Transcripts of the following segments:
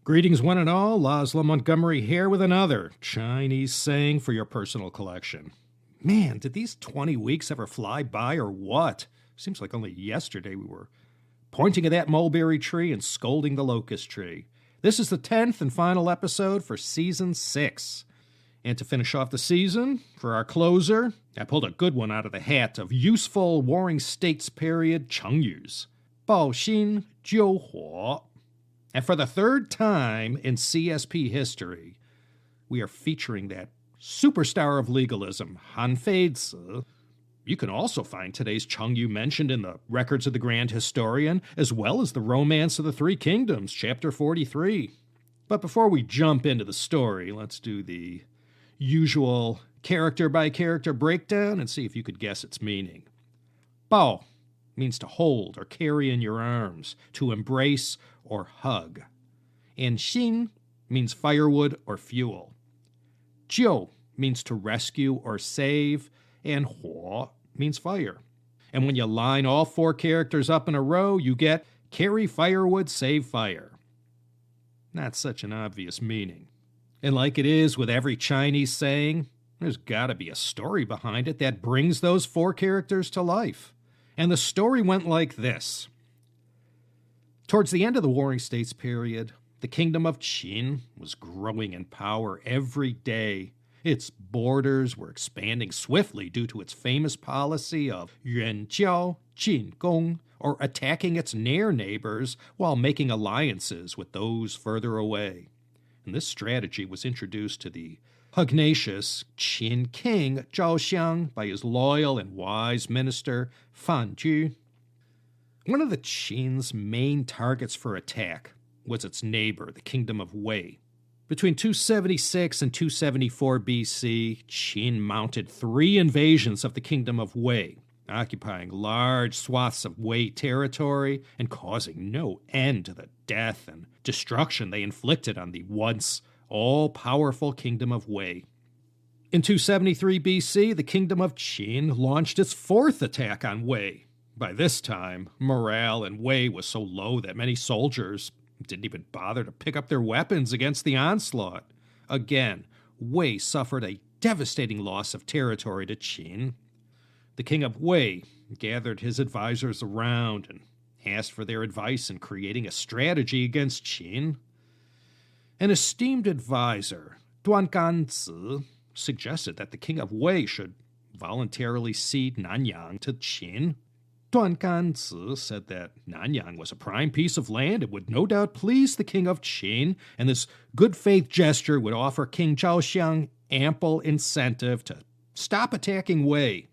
Greetings one and all, Laszlo Montgomery here with another Chinese saying for your personal collection. Man, did these 20 weeks ever fly by or what? Seems like only yesterday we were pointing at that mulberry tree and scolding the locust tree. This is the 10th and final episode for Season 6. And to finish off the season, for our closer, I pulled a good one out of the hat of useful Warring States period chengyus. Bào Xīn Jiù Huǒ. And for the third time in CSP history, we are featuring that superstar of legalism, Han Feizi. You can also find today's chengyu mentioned in the Records of the Grand Historian, as well as the Romance of the Three Kingdoms, Chapter 43. But before we jump into the story, let's do the usual character-by-character breakdown and see if you could guess its meaning. Bao means to hold or carry in your arms, to embrace or hug. And Xin means firewood or fuel. Jiu means to rescue or save, and Huo means fire. And when you line all four characters up in a row, you get carry firewood, save fire. Not such an obvious meaning. And like it is with every Chinese saying, there's gotta be a story behind it that brings those four characters to life. And the story went like this. Towards the end of the Warring States period, the kingdom of Qin was growing in power every day. Its borders were expanding swiftly due to its famous policy of yuanjiao jingong, or attacking its near neighbors while making alliances with those further away. And this strategy was introduced to the pugnacious Qin King Zhaoxiang by his loyal and wise minister Feizi. One of the Qin's main targets for attack was its neighbor, the kingdom of Wei. Between 276 and 274 BC, Qin mounted 3 invasions of the kingdom of Wei, occupying large swaths of Wei territory and causing no end to the death and destruction they inflicted on the once all-powerful kingdom of Wei. In 273 BC, the kingdom of Qin launched its 4th attack on Wei. By this time, morale in Wei was so low that many soldiers didn't even bother to pick up their weapons against the onslaught. Again, Wei suffered a devastating loss of territory to Qin. The king of Wei gathered his advisors around and asked for their advice in creating a strategy against Qin. An esteemed advisor, Duanganzi, suggested that the king of Wei should voluntarily cede Nanyang to Qin. Duanganzi said that Nanyang was a prime piece of land and would no doubt please the king of Qin, and this good faith gesture would offer King Zhaoxiang ample incentive to stop attacking Wei.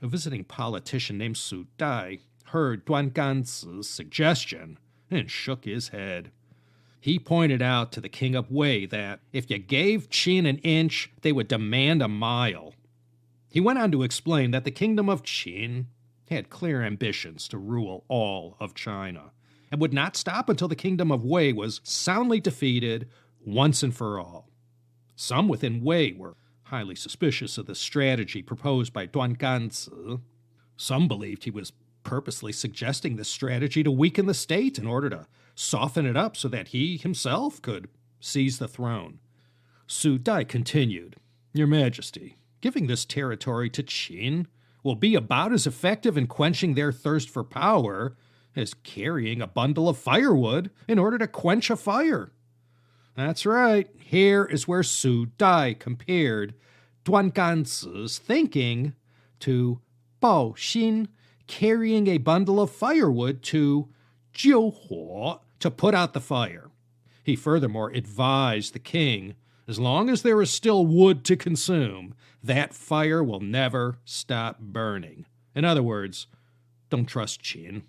A visiting politician named Su Dai heard Duanganzi's suggestion and shook his head. He pointed out to the king of Wei that if you gave Qin an inch, they would demand a mile. He went on to explain that the kingdom of Qin had clear ambitions to rule all of China, and would not stop until the kingdom of Wei was soundly defeated once and for all. Some within Wei were highly suspicious of the strategy proposed by Duanganzi. Some believed he was purposely suggesting this strategy to weaken the state in order to soften it up so that he himself could seize the throne. Su Dai continued, Your Majesty, giving this territory to Qin will be about as effective in quenching their thirst for power as carrying a bundle of firewood in order to quench a fire. That's right, here is where Su Dai compared Duanganzi's thinking to Bào Xīn carrying a bundle of firewood to Jiù Huǒ to put out the fire. He furthermore advised the king, as long as there is still wood to consume, that fire will never stop burning. In other words, don't trust Qin.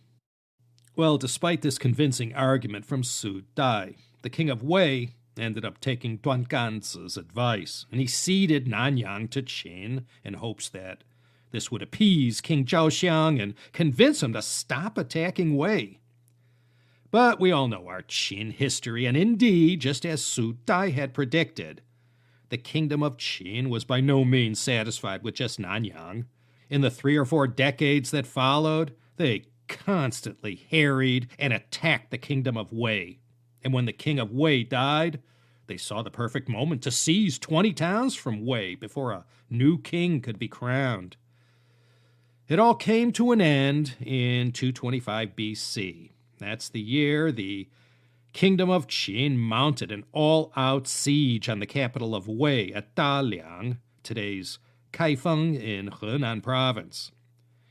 Well, despite this convincing argument from Su Dai, the king of Wei ended up taking Duanganzi's advice, and he ceded Nanyang to Qin in hopes that this would appease King Zhaoxiang and convince him to stop attacking Wei. But we all know our Qin history, and indeed, just as Su Dai had predicted, the kingdom of Qin was by no means satisfied with just Nanyang. In the 3 or 4 decades that followed, they constantly harried and attacked the kingdom of Wei. And when the King of Wei died, they saw the perfect moment to seize 20 towns from Wei before a new king could be crowned. It all came to an end in 225 BC. That's the year the Kingdom of Qin mounted an all-out siege on the capital of Wei at Daliang, today's Kaifeng in Henan province.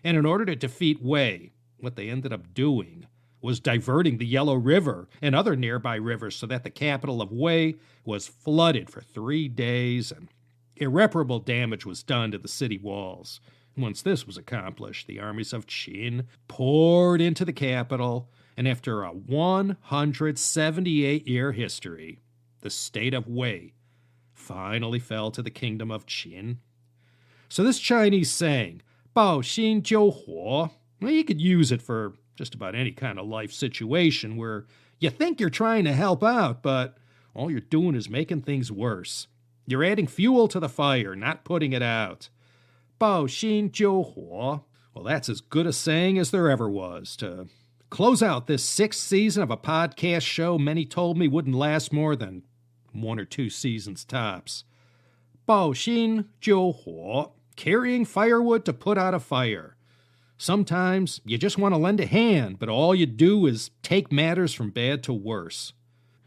And in order to defeat Wei, what they ended up doing was diverting the Yellow River and other nearby rivers so that the capital of Wei was flooded for 3 days, and irreparable damage was done to the city walls. Once this was accomplished, the armies of Qin poured into the capital, and after a 178-year history, the state of Wei finally fell to the kingdom of Qin. So this Chinese saying, Bào Xīn Jiù Huǒ, well, you could use it for just about any kind of life situation where you think you're trying to help out, but all you're doing is making things worse. You're adding fuel to the fire, not putting it out. Bào Xīn Jiù Huǒ. Well, that's as good a saying as there ever was. To close out this 6th season of a podcast show many told me wouldn't last more than 1 or 2 seasons tops. Bào Xīn Jiù Huǒ. Carrying firewood to put out a fire. Sometimes you just want to lend a hand, but all you do is take matters from bad to worse.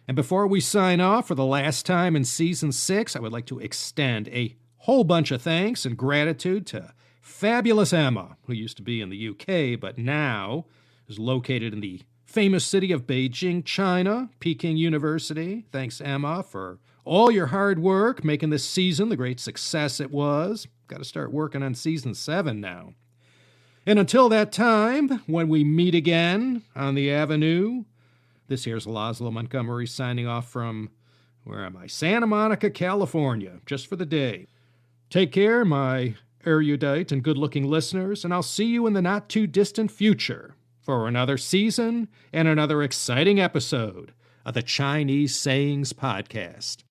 And before we sign off for the last time in Season 6, I would like to extend a whole bunch of thanks and gratitude to fabulous Emma, who used to be in the UK, but now is located in the famous city of Beijing, China, Peking University. Thanks, Emma, for all your hard work making this season the great success it was. Got to start working on Season 7 now. And until that time, when we meet again on the Avenue, this here's Laszlo Montgomery signing off from, where am I? Santa Monica, California, just for the day. Take care, my erudite and good-looking listeners, and I'll see you in the not-too-distant future for another season and another exciting episode of the Chinese Sayings Podcast.